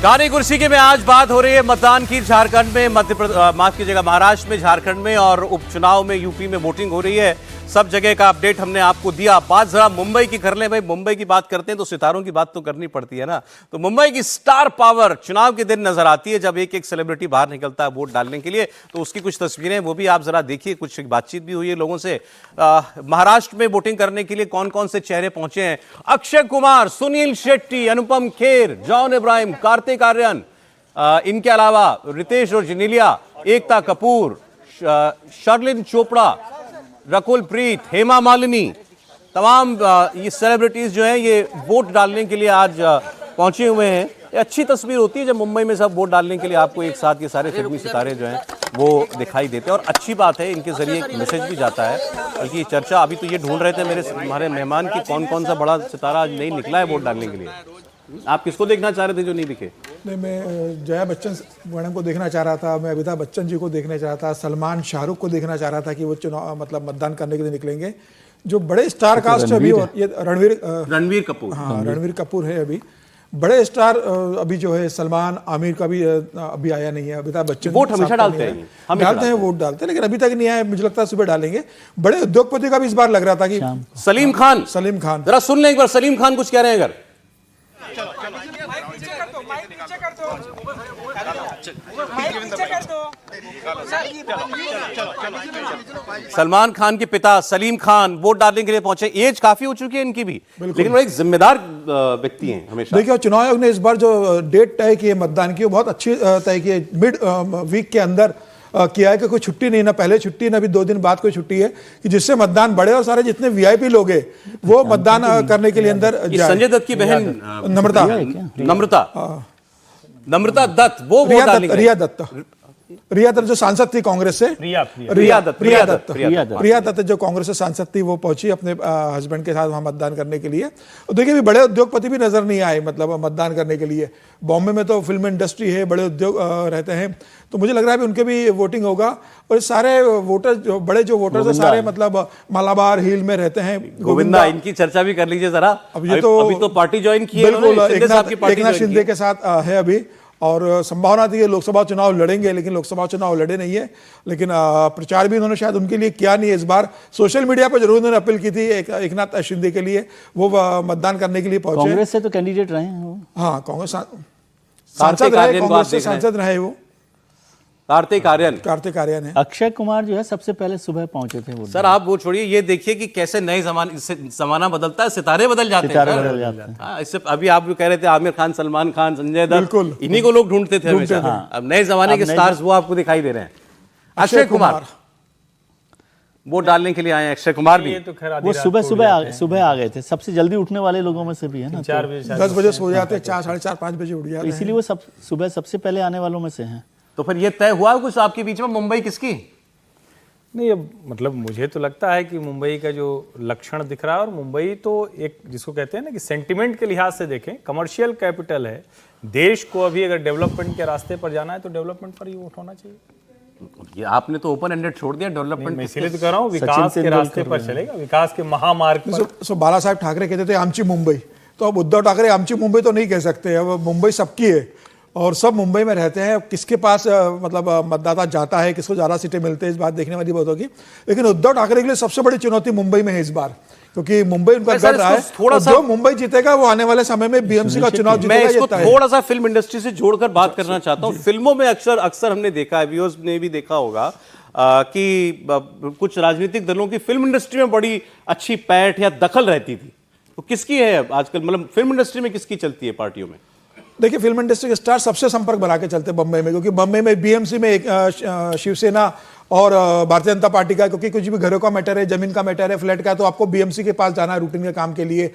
कानी कुर्सी के में आज बात हो रही है मतदान की। झारखंड में माफ कीजिएगा, महाराष्ट्र में, झारखंड में और उपचुनाव में यूपी में वोटिंग हो रही है। सब जगह का अपडेट हमने आपको दिया। बात जरा मुंबई की कर लें भाई। मुंबई की बात करते हैं तो सितारों की बात तो करनी पड़ती है ना। तो मुंबई की स्टार पावर चुनाव के दिन नजर आती है जब एक एक सेलिब्रिटी बाहर निकलता है वोट डालने के लिए। तो उसकी कुछ तस्वीरें वो भी आप जरा देखिए। कुछ बातचीत भी हुई है लोगों से। महाराष्ट्र में वोटिंग करने के लिए कौन कौन से चेहरे पहुंचे हैं? अक्षय कुमार, सुनील शेट्टी, अनुपम खेर, जॉन इब्राहिम, कार्तिक आर्यन, इनके अलावा रितेश रोजनेलिया, एकता कपूर, शर्लिन चोपड़ा, रकुल प्रीत, हेमा मालिनी, तमाम ये सेलिब्रिटीज जो हैं ये वोट डालने के लिए आज पहुंचे हुए हैं। ये अच्छी तस्वीर होती है जब मुंबई में सब वोट डालने के लिए आपको एक साथ ये सारे फिल्मी सितारे जो हैं वो दिखाई देते हैं। और अच्छी बात है, इनके जरिए एक मैसेज भी जाता है। बल्कि चर्चा अभी तो ये ढूंढ रहे थे हमारे मेहमान की कौन कौन सा बड़ा सितारा आज नहीं निकला है वोट डालने के लिए। आप किसको देखना चाह रहे थे जो नहीं दिखे? नहीं, मैं जया बच्चन मैडम को देखना चाह रहा था, मैं अमिताभ बच्चन जी को देखना चाह रहा था, सलमान, शाहरुख को देखना चाह रहा था कि वो चुनाव मतलब मतदान करने के लिए निकलेंगे। जो बड़े स्टार कास्ट अभी, और ये रणवीर कपूर, हाँ रणवीर कपूर है अभी बड़े स्टार। अभी जो है सलमान, आमिर का भी अभी आया नहीं है। अमिताभ बच्चन वोट हमेशा डालते हैं, वोट डालते हैं, लेकिन अभी तक नहीं आया। मुझे लगता है सुबह डालेंगे। बड़े उद्योगपति का भी इस बार लग रहा था कि सलीम खान जरा सुन लें एक बार। सलीम खान कुछ कह रहे हैं अगर। सलमान खान के पिता सलीम खान वोट डालने के लिए पहुंचे। एज काफी हो चुकी है इनकी भी, लेकिन वो एक जिम्मेदार व्यक्ति हैं हमेशा। देखिए, चुनाव आयोग ने इस बार जो डेट तय की है मतदान की, वो बहुत अच्छी तय की है। मिड वीक के अंदर किया है कि कोई छुट्टी नहीं, ना पहले छुट्टी ना भी 2 दिन बाद कोई छुट्टी है, कि जिससे मतदान बढ़े और सारे जितने वीआईपी लोग हैं वो मतदान करने के लिए अंदर जाए। संजय दत्त की बहन नम्रता दत्त, वो रिया दत्त जो सांसद थी कांग्रेस से, रिया दत्त जो कांग्रेस से सांसद थी, वो पहुंची अपने हस्बैंड के साथ वहां मतदान करने के लिए। देखिए, भी बड़े उद्योगपति भी नजर नहीं आए मतलब मतदान करने के लिए। बॉम्बे में तो फिल्म इंडस्ट्री है, बड़े उद्योग रहते हैं, तो मुझे लग रहा है भी उनके भी वोटिंग होगा। और सारे वोटर जो वोटर्स है सारे मतलब मालाबार हिल में रहते हैं। गोविंदा, इनकी चर्चा भी कर लीजिए जरा। अभी तो पार्टी ज्वाइन की है, बिल्कुल एकनाथ शिंदे के साथ है अभी, और संभावना थी लोकसभा चुनाव लड़ेंगे, लेकिन लोकसभा चुनाव लड़े नहीं है। लेकिन प्रचार भी उन्होंने शायद उनके लिए किया नहीं है इस बार। सोशल मीडिया पर जरूर उन्होंने अपील की थी एकनाथ शिंदे के लिए, वो मतदान करने के लिए पहुंचे। कांग्रेस से तो कैंडिडेट रहे हैं वो। हाँ, कांग्रेस सांसद रहे, कांग्रेस से सांसद रहे वो। कार्तिक आर्यन है। अक्षय कुमार जो है सबसे पहले सुबह पहुंचे थे वो। सर आप वो छोड़िए, ये देखिए कि कैसे नए जमाना बदलता है, सितारे बदल जाते हैं। इससे अभी आप भी कह रहे थे आमिर खान, सलमान खान, संजय दत्त, इन्हीं को लोग ढूंढते थे हमेशा। अब नए जमाने के स्टार्स वो आपको दिखाई दे रहे हैं। अक्षय कुमार वोट डालने के लिए आए हैं। अक्षय कुमार भी वो सुबह आ गए थे। सबसे जल्दी उठने वाले लोगों में से भी है ना। 10 बजे सो जाते, 4, साढ़े 4, 5 बजे उठ जाते, इसीलिए वो सुबह सबसे पहले आने वालों में से हैं। तो फिर ये तय हुआ कुछ आपके बीच में मुंबई किसकी? नहीं, अब मतलब मुझे तो लगता है कि मुंबई का जो लक्षण दिख रहा है, और मुंबई तो एक जिसको कहते हैं ना कि सेंटिमेंट के लिहाज से देखें, कमर्शियल कैपिटल है। देश को अभी अगर डेवलपमेंट के रास्ते पर जाना है तो डेवलपमेंट पर ही वोट होना चाहिए। ये आपने तो ओपन एंडेड छोड़ दिया डेवलपमेंट। इसीलिए तो कह रहा हूँ, विकास के रास्ते पर चलेगा, विकास के महामार्ग पर। बाला साहेब ठाकरे कहते थे आमची मुंबई, तो अब उद्धव ठाकरे आमची मुंबई तो नहीं कह सकते। अब मुंबई सबकी है और सब मुंबई में रहते हैं। किसके पास मतलब मतदाता जाता है, किसको ज़्यादा सीटें मिलते हैं, इस बात देखने वाली बात होगी। लेकिन उद्धव ठाकरे के लिए सबसे बड़ी चुनौती मुंबई में है इस बार, क्योंकि मुंबई उनका गढ़ रहा है। थोड़ा सा जो मुंबई जीतेगा वो आने वाले समय में बीएमसी का चुनाव जीतेगा। मैं इसको थोड़ा सा फिल्म इंडस्ट्री से जोड़कर बात करना चाहता हूँ। फिल्मों में अक्सर हमने देखा है, व्यूअर्स ने भी देखा होगा कि कुछ राजनीतिक दलों की फिल्म इंडस्ट्री में बड़ी अच्छी पैठ या दखल रहती थी। तो किसकी है आजकल, मतलब फिल्म इंडस्ट्री में किसकी चलती है पार्टियों में? देखिए, फिल्म इंडस्ट्री के स्टार सबसे संपर्क बना के चलते बम्बई में, क्योंकि बम्बई में बीएमसी में एक शिवसेना और भारतीय जनता पार्टी का, क्योंकि कुछ भी घरों का मैटर है, जमीन का मैटर है, फ्लैट का, तो आपको बीएमसी के पास जाना है रूटीन के काम के लिए।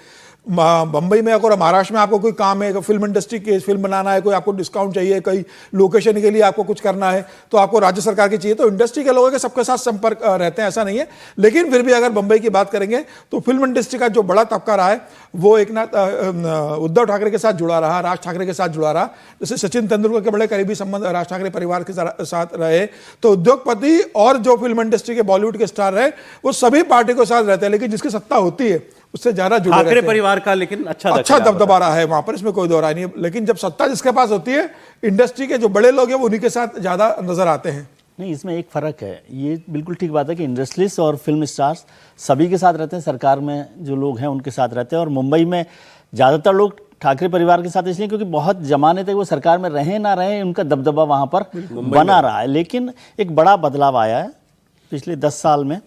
बम्बई में अगर महाराष्ट्र में आपको कोई काम है, फिल्म इंडस्ट्री की फिल्म बनाना है, कोई आपको डिस्काउंट चाहिए, कोई लोकेशन के लिए आपको कुछ करना है, तो आपको राज्य सरकार की चाहिए। तो इंडस्ट्री के लोगों के सबके साथ संपर्क रहते हैं, ऐसा नहीं है। लेकिन फिर भी अगर बम्बई की बात करेंगे तो फिल्म इंडस्ट्री का जो बड़ा तबका रहा है वो उद्धव ठाकरे के साथ जुड़ा रहा, राज ठाकरे के साथ जुड़ा रहा। जैसे सचिन तेंदुलकर के बड़े करीबी संबंध राज ठाकरे परिवार के साथ रहे, तो उद्योगपति और जो फिल्म इंडस्ट्री के बॉलीवुड के स्टार रहे वो सभी पार्टी के साथ रहते हैं। लेकिन जिसकी सत्ता होती है उससे ज्यादा जुड़े ठाकरे रहते हैं। परिवार का लेकिन अच्छा दबदबा रहा है वहां पर, इसमें कोई दो राय नहीं है। लेकिन जब सत्ता जिसके पास होती है, इंडस्ट्री के जो बड़े लोग हैं वो उन्हीं के साथ ज्यादा नजर आते हैं। नहीं, इसमें एक फ़र्क है, ये बिल्कुल ठीक बात है कि इंडस्ट्रियलिस्ट और फिल्म स्टार्स सभी के साथ रहते हैं, सरकार में जो लोग हैं उनके साथ रहते हैं। और मुंबई में ज़्यादातर लोग ठाकरे परिवार के साथ इसलिए क्योंकि बहुत जमाने तक वो सरकार में रहे ना रहे, उनका दबदबा वहाँ पर बना रहा है। लेकिन एक बड़ा बदलाव आया है पिछले 10 साल में।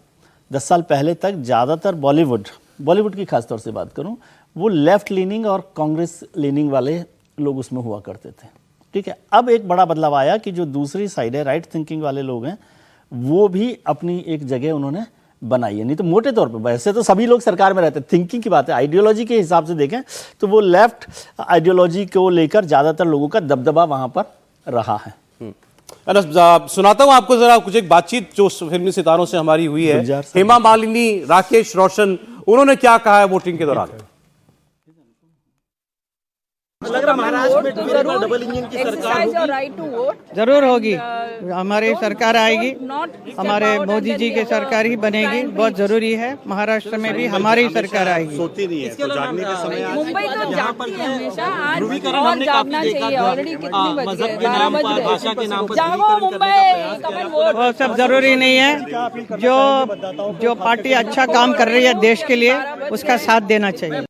10 साल पहले तक ज़्यादातर बॉलीवुड की खासतौर से बात करूँ, वो लेफ्ट लीनिंग और कांग्रेस लीनिंग वाले लोग उसमें हुआ करते थे, ठीक है। अब एक बड़ा बदलाव आया कि जो दूसरी साइड है, राइट थिंकिंग वाले लोग हैं, वो भी अपनी एक जगह उन्होंने बनाई है। नहीं तो मोटे तौर पे वैसे तो सभी लोग सरकार में रहते हैं, थिंकिंग की बात है, आइडियोलॉजी के हिसाब से देखें तो वो लेफ्ट आइडियोलॉजी को लेकर ज़्यादातर लोगों का दबदबा वहाँ पर रहा है। सुनाता हूं आपको जरा कुछ एक बातचीत जो फिल्मी सितारों से हमारी हुई है। हेमा मालिनी, राकेश रोशन, उन्होंने क्या कहा है वोटिंग के दौरान। लग रहा महाराष्ट्र में डबल इंजन की सरकार जरूर होगी, हमारी सरकार आएगी, हमारे मोदी जी की सरकार ही बनेगी, बहुत जरूरी है। महाराष्ट्र में भी हमारी सरकार आएगी। सोती नहीं है तो जागने के समय मुंबई तो जागती है हमेशा, आज और जागना चाहिए। ऑलरेडी कितने बज गए, 12 बज गए। भाषा के नाम पर जागो मुंबई, कम एंड वोट। वो सब जरूरी नहीं है, जो पार्टी अच्छा काम कर रही है देश के लिए उसका साथ देना चाहिए।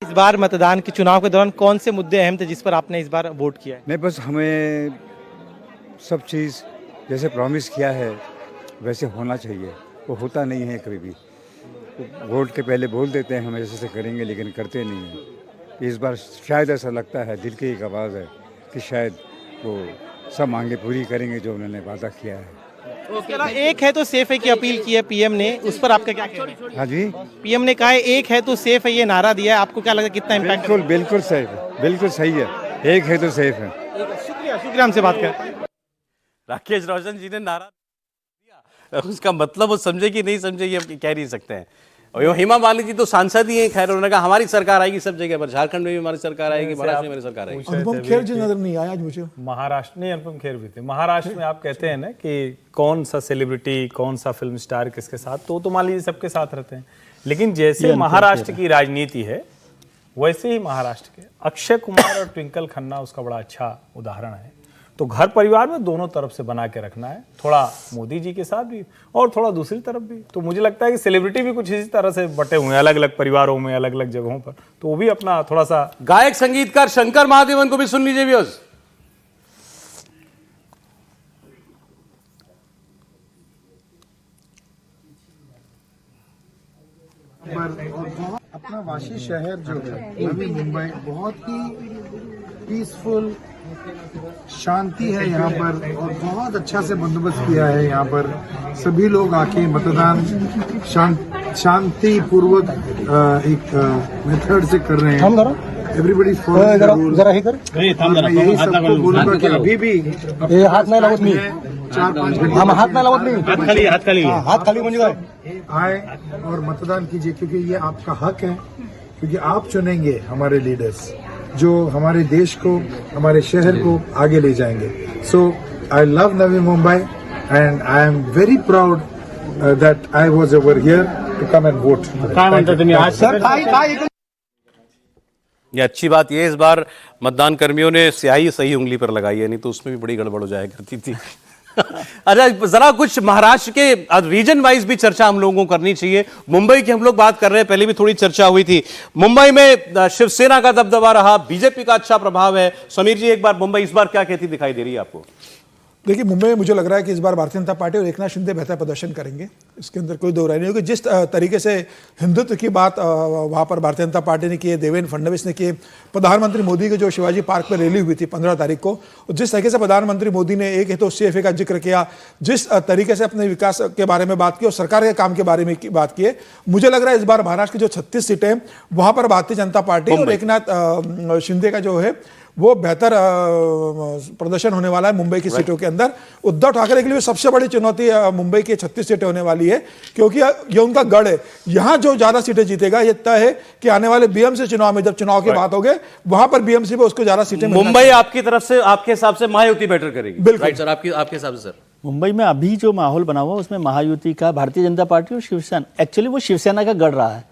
इस बार मतदान के चुनाव के दौरान कौन से मुद्दे अहम थे जिस पर आपने इस बार वोट किया है? नहीं, बस हमें सब चीज़ जैसे प्रॉमिस किया है वैसे होना चाहिए, वो होता नहीं है कभी भी। वोट के पहले बोल देते हैं हम ऐसे करेंगे, लेकिन करते नहीं हैं। इस बार शायद ऐसा लगता है, दिल की एक आवाज़ है कि शायद वो सब मांगे पूरी करेंगे जो उन्होंने वादा किया है। उसके अलावा एक है तो सेफ है की अपील की है पीएम ने, उस पर आपका क्या कहना है? हाँ जी, पीएम ने कहा है एक है तो सेफ है, ये नारा दिया है, आपको क्या लगता है कितना इम्पैक्ट? बिल्कुल सेफ है, बिल्कुल सही है, एक है तो सेफ है। शुक्रिया हमसे बात कर। राकेश रोशन जी ने नारा दिया, उसका मतलब वो समझे कि नहीं समझे ये हम कह नहीं सकते हैं। और ये हेमा मालिनी जी तो सांसद ही हैं, खैर उन्होंने कहा हमारी सरकार आएगी सब जगह पर, झारखंड में भी हमारी सरकार आएगी, महाराष्ट्र में हमारी सरकार आएगी। अनुपम खेर जी नजर नहीं आया आज मुझे। महाराष्ट्र नहीं, अनुपम खेर भी थे। महाराष्ट्र में आप कहते हैं ना कि कौन सा सेलिब्रिटी, कौन सा फिल्म स्टार किसके साथ, तो मान लीजिए सबके साथ रहते हैं। लेकिन जैसे महाराष्ट्र की राजनीति है वैसे ही महाराष्ट्र के अक्षय कुमार और ट्विंकल खन्ना उसका बड़ा अच्छा उदाहरण है। तो घर परिवार में दोनों तरफ से बना के रखना है, थोड़ा मोदी जी के साथ भी और थोड़ा दूसरी तरफ भी। तो मुझे लगता है कि सेलिब्रिटी भी कुछ इसी तरह से बटे हुए हैं अलग अलग परिवारों में, अलग अलग जगहों पर, तो वो भी अपना थोड़ा सा। गायक संगीतकार शंकर महादेवन को भी सुन लीजिए व्यूअर्स। अपना वाशी शहर जो है नवी मुंबई बहुत ही पीसफुल, शांति है यहाँ पर, और बहुत अच्छा से बंदोबस्त किया है यहाँ पर। सभी लोग आके मतदान शांति पूर्वक एक मेथड से कर रहे हैं। Everybody following the rule. मैं यही सबको बोलूंगा कि अभी भी हाथ नहीं लगत नहीं, 4-5 घंटे हाथ नहीं लगत नहीं, हाथ खाली आए और मतदान कीजिए, क्योंकि ये आपका हक है, क्योंकि आप चुनेंगे हमारे लीडर्स जो हमारे देश को, हमारे शहर को आगे ले जाएंगे। So I love Navi Mumbai and I am very proud that I was over here to come and vote. ये अच्छी बात ये इस बार मतदान कर्मियों ने स्याही सही उंगली पर लगाई है, नहीं तो उसमें भी बड़ी गड़बड़ हो जाया करती थी। अच्छा, जरा कुछ महाराष्ट्र के रीजन वाइज भी चर्चा हम लोगों को करनी चाहिए। मुंबई की हम लोग बात कर रहे हैं, पहले भी थोड़ी चर्चा हुई थी। मुंबई में शिवसेना का दबदबा रहा, बीजेपी का अच्छा प्रभाव है। समीर जी, एक बार मुंबई इस बार क्या कहती दिखाई दे रही है आपको? देखिए, मुंबई में मुझे लग रहा है कि इस बार भारतीय जनता पार्टी और एकनाथ शिंदे बेहतर प्रदर्शन करेंगे, इसके अंदर कोई दो राय नहीं होगी। जिस तरीके से हिंदुत्व की बात वहाँ पर भारतीय जनता पार्टी ने की है, देवेंद्र फडणवीस ने की, प्रधानमंत्री मोदी की जो शिवाजी पार्क पर रैली हुई थी 15 तारीख को, जिस तरीके से प्रधानमंत्री मोदी ने एक है तो CFA का जिक्र किया, जिस तरीके से अपने विकास के बारे में बात की और सरकार के काम के बारे में बात की है, मुझे लग रहा है इस बार महाराष्ट्र की जो 36 सीटें हैं वहाँ पर भारतीय जनता पार्टी और एकनाथ शिंदे का जो है वो बेहतर प्रदर्शन होने वाला है मुंबई की सीटों के अंदर। उद्धव ठाकरे के लिए सबसे बड़ी चुनौती मुंबई की 36 सीटें होने वाली है, क्योंकि ये उनका गढ़ है। यहां जो ज्यादा सीटें जीतेगा ये तय है कि आने वाले BMC चुनाव में जब चुनाव की बात होगी वहां पर BMC पे उसको ज्यादा सीटें। मुंबई आपकी तरफ से, आपके हिसाब से महायुति बेटर करेगी? बिल्कुल सर, आपके हिसाब से सर? मुंबई में अभी जो माहौल बना हुआ उसमें महायुति का भारतीय जनता पार्टी और शिवसेना, एक्चुअली वो शिवसेना का गढ़ रहा है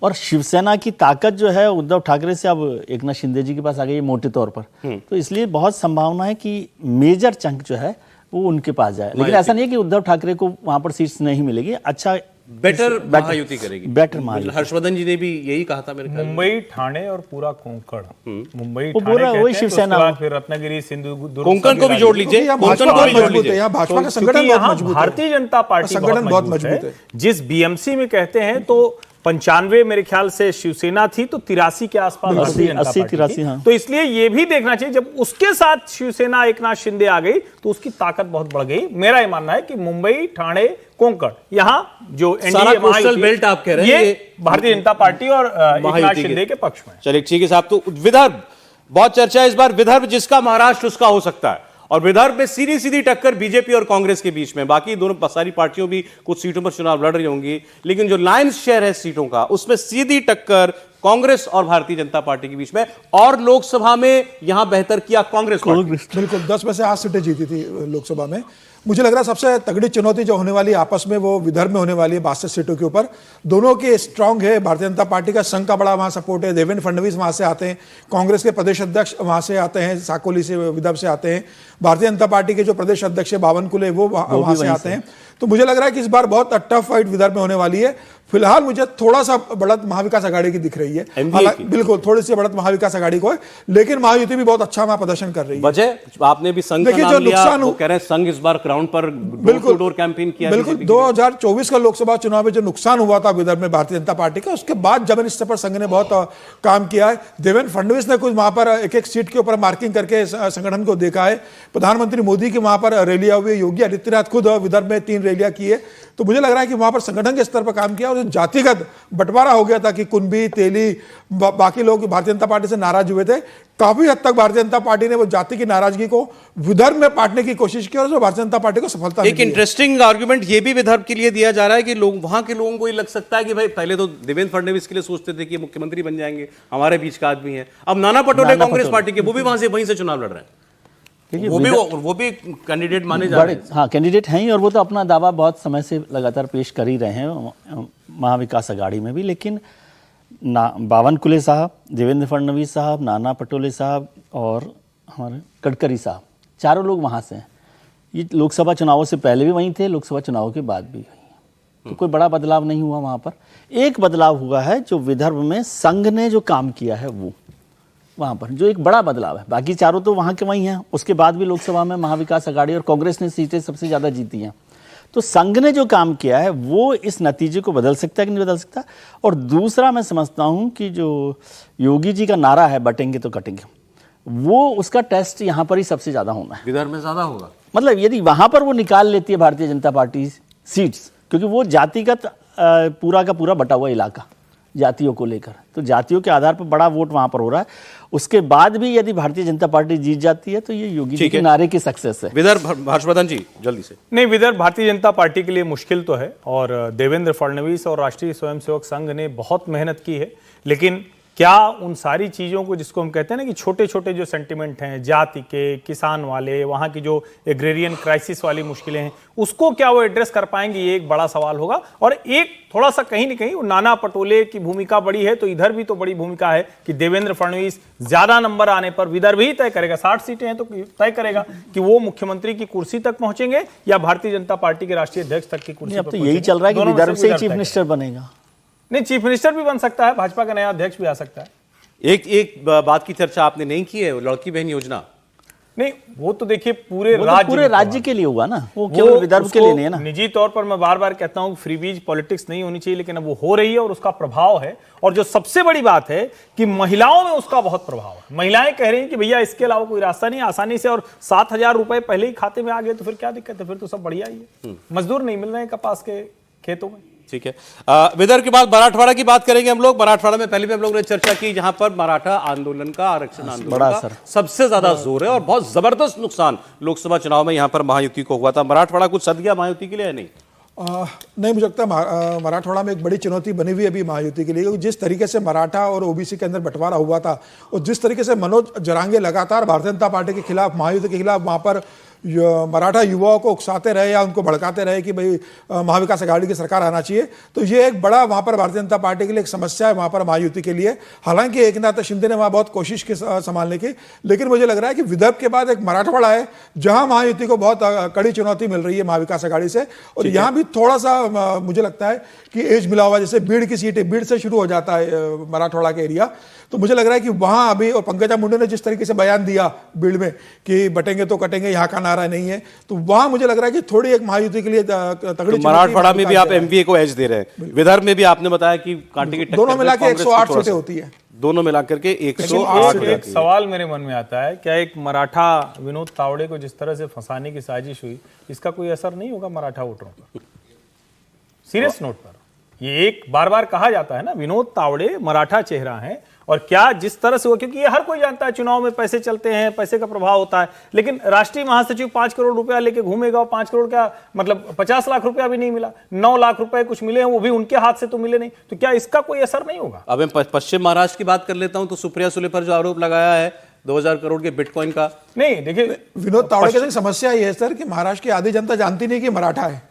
और शिवसेना की ताकत जो है उद्धव ठाकरे से अब एकनाथ शिंदे जी के पास आ गई है मोटे तौर पर। तो इसलिए बहुत संभावना है कि मेजर चंक जो है वो उनके पास जाए, लेकिन ऐसा नहीं है कि उद्धव ठाकरे को वहां पर सीट्स नहीं मिलेगी। अच्छा बेटर महायुति करेगी, बेटर महायुति। हर्षवर्धन जी ने भी यही कहा था मेरे ख्याल में। मुंबई ठाणे और पूरा कोंकण, मुंबई वो ठाणे पूरा कहते वही हैं, तो शिवसेना उसके बाद फिर रत्नागिरी, सिंधुदुर्ग, कोंकण को भी जोड़ लीजिए, यहाँ कोंकण भाजपा को भी बहुत जोड़ मजबूत है, लीजिए। यहाँ भाजपा का क्योंकि संगठन बहुत यहाँ मजबूत है। भारतीय जनता पार्टी संगठन बहुत मजबूत है। जिस बीएमसी में कहते हैं तो 95 मेरे ख्याल से शिवसेना थी, तो 83 के आसपास भारतीय जनता 80 पार्टी 83 थी। हाँ। तो इसलिए ये भी देखना चाहिए, जब उसके साथ शिवसेना एकनाथ शिंदे आ गई तो उसकी ताकत बहुत बढ़ गई। मेरा ये मानना है कि मुंबई, ठाणे, कोंकण, यहाँ जो सारा एनडीए कोस्टल बेल्ट आप कह रहे हैं, ये भारतीय जनता पार्टी और एकनाथ महायुति शिंदे के पक्ष में। चलिए ठीक है साहब। तो विदर्भ, बहुत चर्चा है इस बार, विदर्भ जिसका महाराष्ट्र उसका हो सकता है, और विदर्भ में सीधी सीधी टक्कर बीजेपी और कांग्रेस के बीच में। बाकी दोनों सारी पार्टियों भी कुछ सीटों पर चुनाव लड़ रही होंगी, लेकिन जो लायंस शेयर है सीटों का उसमें सीधी टक्कर कांग्रेस और भारतीय जनता पार्टी के बीच में। और लोकसभा में यहां बेहतर किया कांग्रेस पार्टी। बिल्कुल 10 में से 8 सीटें जीती थी लोकसभा में। मुझे लग रहा है सबसे तगड़ी चुनौती जो होने वाली है आपस में वो विदर्भ में होने वाली है 62 सीटों के ऊपर। दोनों के स्ट्रांग है, भारतीय जनता पार्टी का संघ का बड़ा वहां सपोर्ट है, देवेंद्र फडणवीस वहां से आते हैं, कांग्रेस के प्रदेश अध्यक्ष वहां से आते हैं, साकोली से विदर्भ से आते हैं, भारतीय जनता पार्टी के जो प्रदेश अध्यक्ष है बावनकुले वो वहां से आते हैं। तो मुझे लग रहा है कि इस बार बहुत टफ फाइट विदर्भ में होने वाली है। फिलहाल मुझे थोड़ा सा बढ़त महाविकास आघाड़ी की दिख रही है, बिल्कुल थोड़ी सी बढ़त महाविकास आघाड़ी को है, लेकिन महायुति भी बहुत अच्छा वहां प्रदर्शन कर रही है। वजह आपने भी संघ का देखिए नाम जो लिया, नुकसान वो कह रहे हैं संघ इस बार ग्राउंड पर डोर टू डोर कैंपेन किया। बिल्कुल 2024 का लोकसभा चुनाव में जो नुकसान हुआ था विदर्भ में भारतीय जनता पार्टी का, उसके बाद जब इस पर संघ ने बहुत काम किया है। देवेंद्र फडणवीस ने कुछ वहां पर एक सीट के ऊपर मार्किंग करके संगठन को देखा है। प्रधानमंत्री मोदी की वहां पर रैलियां हुई, योगी आदित्यनाथ खुद विदर्भ में 3 रैलियां की है। तो मुझे लग रहा है कि वहां पर संगठन के स्तर पर काम किया और जातिगत बंटवारा हो गया था कि कुंभी, तेली, बाकी लोग भारतीय जनता पार्टी से नाराज हुए थे। काफी हद तक भारतीय जनता पार्टी ने वो जाति की नाराजगी को विदर्भ में बांटने की कोशिश की और जो भारतीय जनता पार्टी को सफलता मिली। एक इंटरेस्टिंग आर्गुमेंट ये भी विदर्भ के लिए दिया जा रहा है कि लोग वहां के लोगों को ये लग सकता है कि भाई पहले तो देवेंद्र फडणवीस के लिए सोचते थे कि मुख्यमंत्री बन जाएंगे, हमारे बीच का आदमी है। अब नाना पटोले कांग्रेस पार्टी के, वो भी वहीं से चुनाव लड़ रहे हैं। वो भी कैंडिडेट माने जा रहे हैं। हाँ, कैंडिडेट हैं ही, और वो तो अपना दावा बहुत समय से लगातार पेश कर ही रहे हैं महाविकास आघाड़ी में भी। लेकिन बावनकुले साहब, देवेंद्र फडणवीस साहब, नाना पटोले साहब और हमारे गडकरी साहब, चारों लोग वहाँ से हैं। ये लोकसभा चुनावों से पहले भी वहीं थे, लोकसभा चुनावों के बाद भी वहीं हैं। तो कोई बड़ा बदलाव नहीं हुआ वहाँ पर। एक बदलाव हुआ है जो विदर्भ में संघ ने जो काम किया है वो वहाँ पर जो एक बड़ा बदलाव है। बाकी चारों तो वहाँ के वहीं हैं। उसके बाद भी लोकसभा में महाविकास आघाड़ी और कांग्रेस ने सीटें सबसे ज़्यादा जीती हैं। तो संघ ने जो काम किया है वो इस नतीजे को बदल सकता है कि नहीं बदल सकता। और दूसरा मैं समझता हूँ कि जो योगी जी का नारा है बटेंगे तो कटेंगे, वो उसका टेस्ट यहाँ पर ही सबसे ज़्यादा होना है। विदर्भ में ज़्यादा होगा, मतलब यदि वहाँ पर वो निकाल लेती है भारतीय जनता पार्टी सीट्स, क्योंकि वो जातिगत पूरा का पूरा बटा हुआ इलाका जातियों को लेकर, तो जातियों के आधार पर बड़ा वोट वहां पर हो रहा है। उसके बाद भी यदि भारतीय जनता पार्टी जीत जाती है तो ये योगी जी के नारे की सक्सेस है। विदर्भ, हर्षवर्धन जी जल्दी से। नहीं, विदर्भ भारतीय जनता पार्टी के लिए मुश्किल तो है, और देवेंद्र फडणवीस और राष्ट्रीय स्वयंसेवक संघ ने बहुत मेहनत की है, लेकिन क्या उन सारी चीज़ों को, जिसको हम कहते हैं ना कि छोटे छोटे जो सेंटिमेंट हैं, जाति के, किसान वाले, वहाँ की जो एग्रेरियन क्राइसिस वाली मुश्किलें हैं, उसको क्या वो एड्रेस कर पाएंगे, ये एक बड़ा सवाल होगा। और एक थोड़ा सा कहीं ना कहीं नाना पटोले की भूमिका बड़ी है, तो इधर भी तो बड़ी भूमिका है कि देवेंद्र फडणवीस ज्यादा नंबर आने पर विदर्भ ही तय करेगा। 60 सीटें हैं तो तय करेगा कि वो मुख्यमंत्री की कुर्सी तक पहुंचेंगे या भारतीय जनता पार्टी के राष्ट्रीय अध्यक्ष तक की कुर्सी। अब तो यही चल रहा है कि विदर्भ से ही चीफ मिनिस्टर बनेगा। नहीं, चीफ मिनिस्टर भी बन सकता है, भाजपा का नया अध्यक्ष भी आ सकता है। एक बात की चर्चा आपने नहीं की है, लड़की बहन योजना। नहीं, वो तो देखिए पूरे राज्य के लिए हुआ ना, वो केवल विदर्भ के लिए नहीं है ना। निजी तौर पर मैं बार बार कहता हूं फ्रीबीज पॉलिटिक्स नहीं होनी चाहिए, लेकिन अब वो हो रही है और उसका प्रभाव है। और जो सबसे बड़ी बात है कि महिलाओं में उसका बहुत प्रभाव है। महिलाएं कह रही हैं कि भैया इसके अलावा कोई रास्ता नहीं, आसानी से, और 7,000 रुपए पहले ही खाते में आ गए तो फिर क्या दिक्कत है, फिर तो सब बढ़िया ही है। मजदूर नहीं मिल रहे हैं कपास के खेतों में। ठीक है, विदर्भ के बाद मराठवाड़ा की बात करेंगे हम लोग। मराठवाड़ा में पहले भी हम लोग ने चर्चा की, जहां पर मराठा आंदोलन का, आरक्षण आंदोलन का सबसे ज्यादा जोर है और बहुत जबरदस्त नुकसान लोकसभा चुनाव में यहां पर महायुति को हुआ था। मराठवाड़ा कुछ सद गया महायुति के लिए, नहीं? नहीं, मुझे लगता है मराठवाड़ा में एक बड़ी चुनौती बनी हुई है अभी महायुति के लिए, क्योंकि जिस तरीके से मराठा और ओबीसी के अंदर बंटवारा हुआ था और जिस तरीके से मनोज जरांगे लगातार भारतीय जनता पार्टी के खिलाफ, महायुति के खिलाफ वहां पर मराठा युवाओं को उकसाते रहे या उनको भड़काते रहे कि भाई महाविकास आघाड़ी की सरकार आना चाहिए, तो ये एक बड़ा वहाँ पर भारतीय जनता पार्टी के लिए एक समस्या है वहाँ पर महायुति के लिए। हालांकि एकनाथ शिंदे ने वहाँ बहुत कोशिश की संभालने की, लेकिन मुझे लग रहा है कि विदर्भ के बाद एक मराठवाड़ा है जहाँ महायुति को बहुत कड़ी चुनौती मिल रही है महाविकास आघाड़ी से, और यहाँ भी थोड़ा सा मुझे लगता है कि एज मिला हुआ, जैसे बीड़ की सीट है, बीड़ से शुरू हो जाता है मराठवाड़ा के एरिया, तो मुझे लग रहा है कि वहाँ अभी, और पंकजा मुंडे ने जिस तरीके से बयान दिया बीड़ में कि बटेंगे तो कटेंगे, यहाँ का नारा नहीं है, तो वहाँ मुझे लग रहा है कि थोड़ी एक महायुति के लिए तगड़ी। तो मराठवाड़ा में भी आप एमवीए को एज दे रहे हैं, विदर्भ में भी आपने बताया कि कांटे की टक्कर, दोनों मिला के 108 सीटें होती है, दोनों मिलाकर के 108। एक सवाल मेरे मन में आता है, क्या एक मराठा विनोद तावड़े को जिस तरह से फंसाने की साजिश हुई, इसका कोई असर नहीं होगा मराठा वोटरों पर? सीरियस नोट पर, ये एक बार बार कहा जाता है ना, विनोद तावड़े मराठा चेहरा है, और क्या जिस तरह से हुआ, क्योंकि ये हर कोई जानता है चुनाव में पैसे चलते हैं, पैसे का प्रभाव होता है, लेकिन राष्ट्रीय महासचिव 5 करोड़ रुपया लेके घूमेगा, और 5 करोड़ क्या मतलब 50 लाख रुपया भी नहीं मिला, 9 लाख रुपए कुछ मिले हैं, वो भी उनके हाथ से तो मिले नहीं, तो क्या इसका कोई असर नहीं होगा? अब मैं पश्चिम महाराष्ट्र की बात कर लेता हूं, तो सुप्रिया सुले पर जो आरोप लगाया है 2000 करोड़ के बिटकॉइन का, नहीं देखिए विनोद तावड़े की समस्या ये है सर कि महाराष्ट्र की आधी जनता जानती नहीं कि मराठा है,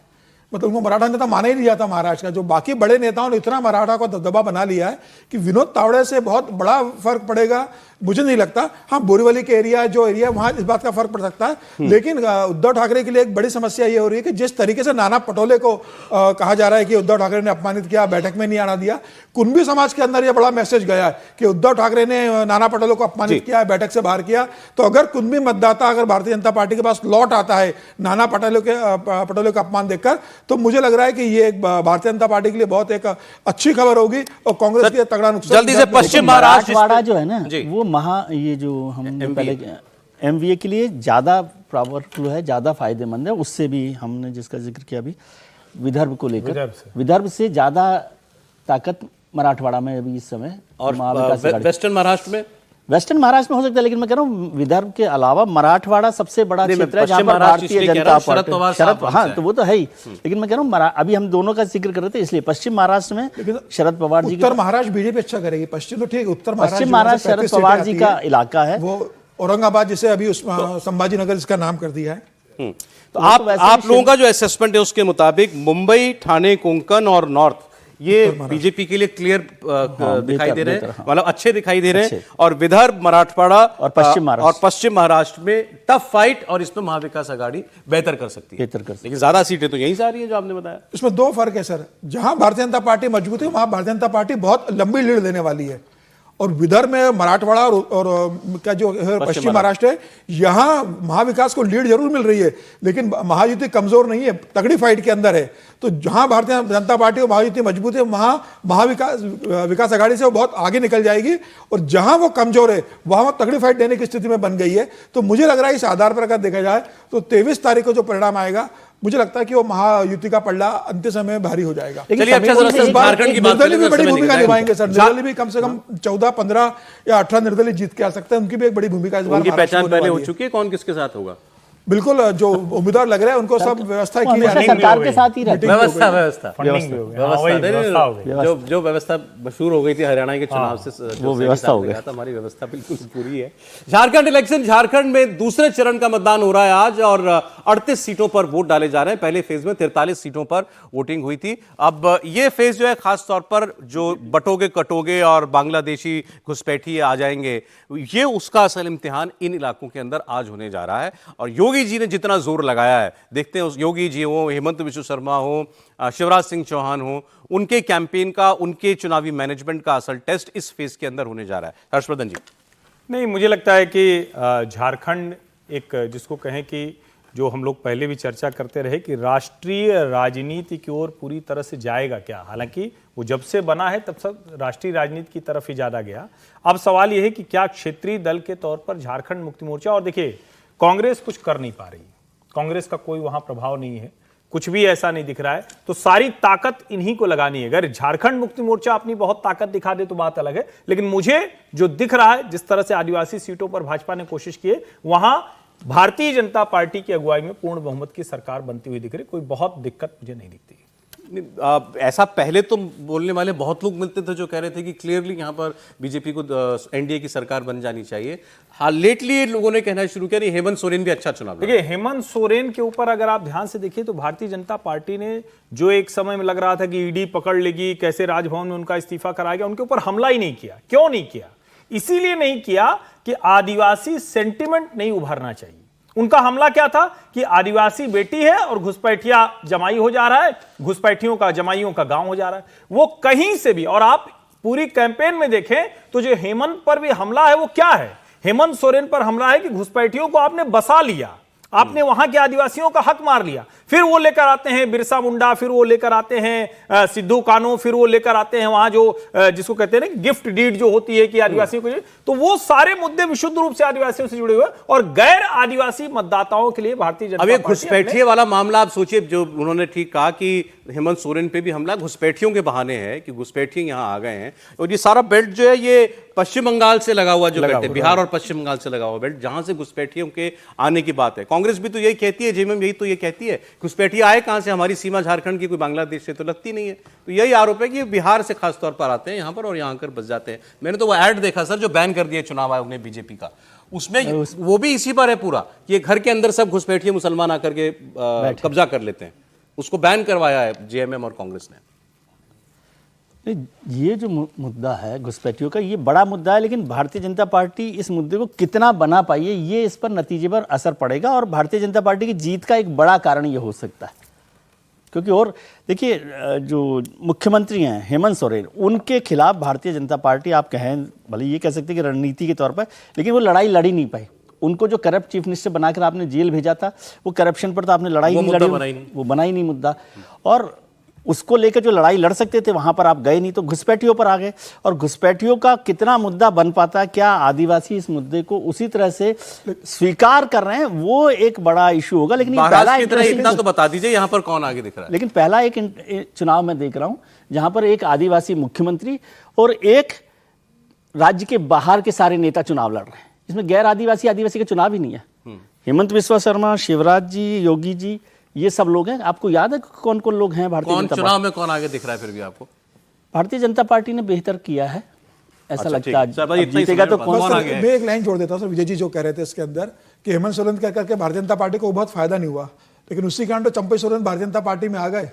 मतलब उनको मराठा नेता माना ही नहीं जाता महाराष्ट्र का। जो बाकी बड़े नेताओं ने इतना मराठा को दबदबा बना लिया है कि विनोद तावड़े से बहुत बड़ा फर्क पड़ेगा मुझे नहीं लगता। हाँ, बोरीवली के एरिया जो एरिया वहां इस बात का फर्क पड़ सकता है, लेकिन उद्धव ठाकरे के लिए एक बड़ी समस्या ये हो रही है कि जिस तरीके से नाना पटोले को कहा जा रहा है कि उद्धव ठाकरे ने अपमानित किया, बैठक में नहीं आना दिया, कुणबी समाज के अंदर ये बड़ा मैसेज गया है कि उद्धव ठाकरे ने नाना पटोले को अपमानित किया, बैठक से बाहर किया। तो अगर कुणबी मतदाता अगर भारतीय जनता पार्टी के पास लौट आता है नाना पटोले का अपमान देखकर, तो मुझे लग रहा है कि ये भारतीय जनता पार्टी के लिए बहुत एक अच्छी खबर होगी और कांग्रेस के तगड़ा नुकसान। जल्दी से पश्चिम महाराष्ट्र जो है ना, वो ये जो हमने पहले एमवीए के लिए ज्यादा पावरफुल है, ज्यादा फायदेमंद है, उससे भी हमने जिसका जिक्र किया अभी विदर्भ को लेकर, विदर्भ से ज्यादा ताकत मराठवाड़ा में अभी इस समय। और वेस्टर्न महाराष्ट्र में हो सकता है, लेकिन मैं कह रहा हूँ विदर्भ के अलावा मराठवाड़ा सबसे बड़ा क्षेत्र है जहां पर भारतीय जनता पार्टी, हाँ तो वो तो है ही, लेकिन मैं कह रहा हूँ अभी हम दोनों का जिक्र कर रहे थे, इसलिए पश्चिम महाराष्ट्र में शरद पवार जी, उत्तर महाराष्ट्र बीजेपी अच्छा करेगी, पश्चिम तो ठीक, उत्तर पश्चिम महाराष्ट्र शरद पवार जी का इलाका है, वो औरंगाबाद जिसे अभी संभाजी नगर इसका नाम कर दिया है। तो आप लोगों का जो असेसमेंट है उसके मुताबिक मुंबई, ठाणे, कोंकण और नॉर्थ ये बीजेपी के लिए क्लियर दिखाई दे रहे हैं, मतलब अच्छे दिखाई दे रहे हैं, और विदर्भ, मराठवाड़ा और पश्चिम महाराष्ट्र में टफ फाइट, और इसमें महाविकास आघाड़ी बेहतर कर सकती है, लेकिन ज्यादा सीटें तो यहीं से आ रही है जो आपने बताया। इसमें दो फर्क है सर, जहां भारतीय जनता पार्टी मजबूत है वहां भारतीय जनता पार्टी बहुत लंबी लीड देने वाली है, और विदर्भ में मराठवाड़ा और क्या जो पश्चिम महाराष्ट्र है, यहाँ महाविकास को लीड जरूर मिल रही है, लेकिन महायुति कमजोर नहीं है, तगड़ी फाइट के अंदर है। तो जहां भारतीय जनता पार्टी और महायुति मजबूत है वहां विकास आघाड़ी से वो बहुत आगे निकल जाएगी, और जहां वो कमजोर है वहां वो तगड़ी फाइट देने की स्थिति में बन गई है। तो मुझे लग रहा है इस आधार पर अगर देखा जाए तो 23 तारीख को जो परिणाम आएगा, मुझे लगता है कि वो महायुति का पल्ला अंतिम समय में भारी हो जाएगा। चलिए अच्छा, झारखंड की बात निर्दलीय भी बड़ी भूमिका निभाएंगे सर, निर्दलीय भी कम से कम 14, 15 या 18 निर्दलीय जीत के आ सकते हैं, उनकी भी एक बड़ी भूमिका इस बार। उनकी पहचान पहले हो चुकी है, कौन किसके साथ होगा? बिल्कुल, जो उम्मीदवार लग रहे हैं उनको सब व्यवस्था की जा रही है, सरकार के साथ ही रहते हैं, जो व्यवस्था मशहूर हो गई थी हरियाणा के चुनाव से, वो व्यवस्था हो गया, हमारी व्यवस्था बिल्कुल पूरी है। झारखंड इलेक्शन, झारखंड में दूसरे चरण का मतदान हो रहा है आज, और 38 सीटों पर वोट डाले जा रहे हैं। पहले फेज में 43 सीटों पर वोटिंग हुई थी। अब ये फेज जो है खास तौर पर जो बटोगे कटोगे और बांग्लादेशी घुसपैठी आ जाएंगे, ये उसका असल इम्तिहान इन इलाकों के अंदर आज होने जा रहा है। और योगी जी ने जितना जोर लगाया है, देखते हैं उस योगी जी हो, हेमंत बिश्व शर्मा हो, शिवराज सिंह चौहान हो, उनके कैंपेन का, उनके चुनावी मैनेजमेंट का असल टेस्ट इस फेज के अंदर होने जा रहा है। हर्षवर्धन जी। नहीं, मुझे लगता है कि झारखंड एक जिसको कहें कि जो हम लोग पहले भी चर्चा करते रहे कि राष्ट्रीय राजनीति की ओर पूरी तरह से जाएगा क्या, हालांकि वो जब से बना है तब सब राष्ट्रीय राजनीति की तरफ ही ज्यादा गया। अब सवाल यह है कि क्या क्षेत्रीय दल के तौर पर झारखंड मुक्ति मोर्चा, और देखिए कांग्रेस कुछ कर नहीं पा रही, कांग्रेस का कोई वहां प्रभाव नहीं है, कुछ भी ऐसा नहीं दिख रहा है, तो सारी ताकत इन्हीं को लगानी है। अगर झारखंड मुक्ति मोर्चा अपनी बहुत ताकत दिखा दे तो बात अलग है, लेकिन मुझे जो दिख रहा है, जिस तरह से आदिवासी सीटों पर भाजपा ने कोशिश की है, वहां भारतीय जनता पार्टी की अगुवाई में पूर्ण बहुमत की सरकार बनती हुई दिख रही, कोई बहुत दिक्कत मुझे नहीं दिखती। ऐसा पहले तो बोलने वाले बहुत लोग मिलते थे जो कह रहे थे कि क्लियरली यहाँ पर बीजेपी को एनडीए की सरकार बन जानी चाहिए। हाँ, लेटली लोगों ने कहना शुरू किया नहीं, हेमंत सोरेन भी अच्छा चुनाव लड़ा। देखिए, हेमंत सोरेन के ऊपर अगर आप ध्यान से देखिए तो भारतीय जनता पार्टी ने जो एक समय में लग रहा था कि ईडी पकड़ लेगी, कैसे राजभवन में उनका इस्तीफा कराया गया, उनके ऊपर हमला ही नहीं किया। क्यों नहीं किया? इसीलिए नहीं किया कि आदिवासी सेंटिमेंट नहीं उभरना चाहिए। उनका हमला क्या था कि आदिवासी बेटी है और घुसपैठिया जमाई हो जा रहा है, घुसपैठियों का जमाइयों का गांव हो जा रहा है। वो कहीं से भी, और आप पूरी कैंपेन में देखें तो जो हेमंत पर भी हमला है वो क्या है? हेमंत सोरेन पर हमला है कि घुसपैठियों को आपने बसा लिया, आपने वहां के आदिवासियों का हक मार लिया। फिर वो लेकर आते हैं बिरसा मुंडा, फिर वो लेकर आते हैं सिद्धू कानू, फिर वो लेकर आते हैं वहां जो जिसको कहते हैं ना गिफ्ट डीड जो होती है कि आदिवासियों को, तो वो सारे मुद्दे विशुद्ध रूप से आदिवासियों से जुड़े हुए और गैर आदिवासी मतदाताओं के लिए भारतीय जनता अब ये पार्टी घुसपैठिए वाला मामला आप सोचिए, जो उन्होंने ठीक कहा कि हेमंत सोरेन पे भी हमला घुसपैठियों के बहाने है कि घुसपैठिए यहाँ आ गए हैं। और ये सारा बेल्ट जो है ये पश्चिम बंगाल से लगा हुआ, जो कहते हैं बिहार और पश्चिम बंगाल से लगा हुआ बेल्ट, जहां से घुसपैठियों के आने की बात है। कांग्रेस भी तो यही कहती है, जेएमएम यही तो ये कहती है, घुसपैठिए आए कहां से? हमारी सीमा झारखंड की कोई बांग्लादेश से तो लगती नहीं है। तो यही आरोप है कि बिहार से खास तौर पर आते हैं यहाँ पर और यहाँ आकर बस जाते हैं। मैंने तो वो ऐड देखा सर जो बैन कर दिया चुनाव आयोग ने बीजेपी का, उसमें वो भी इसी पर है पूरा, ये घर के अंदर सब घुसपैठिए मुसलमान आकर के कब्जा कर लेते हैं। उसको बैन करवाया है जेएमएम और कांग्रेस ने। ये जो मुद्दा है घुसपैठियों का, ये बड़ा मुद्दा है, लेकिन भारतीय जनता पार्टी इस मुद्दे को कितना बना पाई है, ये इस पर नतीजे पर असर पड़ेगा। और भारतीय जनता पार्टी की जीत का एक बड़ा कारण ये हो सकता है, क्योंकि और देखिए जो मुख्यमंत्री हैं हेमंत सोरेन, उनके खिलाफ भारतीय जनता पार्टी, आप कहें भले ये कह सकते हैं कि रणनीति के तौर पर, लेकिन वो लड़ाई लड़ी नहीं पाई। उनको जो करप्ट चीफ मिनिस्टर बनाकर आपने जेल भेजा था, वो करप्शन पर तो आपने लड़ाई नहीं लड़ी, वो बना ही नहीं मुद्दा। और उसको लेकर जो लड़ाई लड़ सकते थे वहां पर आप गए नहीं, तो घुसपैठियों पर आ गए। और घुसपैठियों का कितना मुद्दा बन पाता है, क्या आदिवासी इस मुद्दे को उसी तरह से स्वीकार कर रहे हैं, वो एक बड़ा इशू होगा। लेकिन इतना तो बता दीजिए यहाँ पर कौन आगे दिख रहा है? लेकिन पहला एक चुनाव में देख रहा हूं जहां पर एक आदिवासी मुख्यमंत्री और एक राज्य के बाहर के सारे नेता चुनाव लड़ रहे हैं। इसमें गैर आदिवासी का चुनाव ही नहीं है। हेमंत बिस्वा शर्मा, शिवराज जी, योगी जी, ये सब लोग हैं। आपको याद है कौन कौन लोग हैं भारतीय जनता पार्टी? चुनाव में कौन आगे दिख रहा है फिर भी आपको? भारतीय जनता पार्टी ने बेहतर किया है, ऐसा लगता है। जीतेगा तो कौन आगे? मैं एक लाइन जोड़ देता हूं सर, विजय जी जो कह रहे थे इसके अंदर कि हेमंत सोरेन कह करके भारतीय जनता पार्टी को बहुत फायदा नहीं हुआ, लेकिन उसी कारण तो चंपई सोरेन भारतीय जनता पार्टी में आ गए।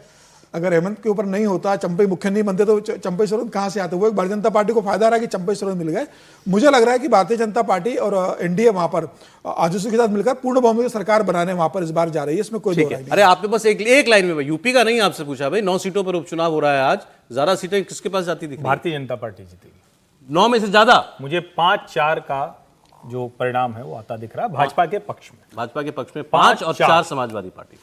अगर हेमंत के ऊपर नहीं होता, चंपई मुख्य नहीं बनते, तो चंपई सोरेन कहां से आते? वो एक भारतीय जनता पार्टी को फायदा रहा कि चंपई सोरेन मिल गए। मुझे लग रहा है कि भारतीय जनता पार्टी और एनडीए वहां पर आजसू के साथ मिलकर पूर्ण बहुमत की सरकार बनाने वहां पर इस बार जा रही है, इसमें कोई दो राय नहीं। अरे आपने बस एक लाइन में, यूपी का नहीं आपसे पूछा भाई, 9 सीटों पर उपचुनाव हो रहा है आज, ज्यादा सीटें किसके पास जाती दिख रही? भारतीय जनता पार्टी जीतेगी 9 में से ज्यादा। मुझे 5-4 का जो परिणाम है वो आता दिख रहा है भाजपा के पक्ष में। भाजपा के पक्ष में 5 और 4 समाजवादी पार्टी।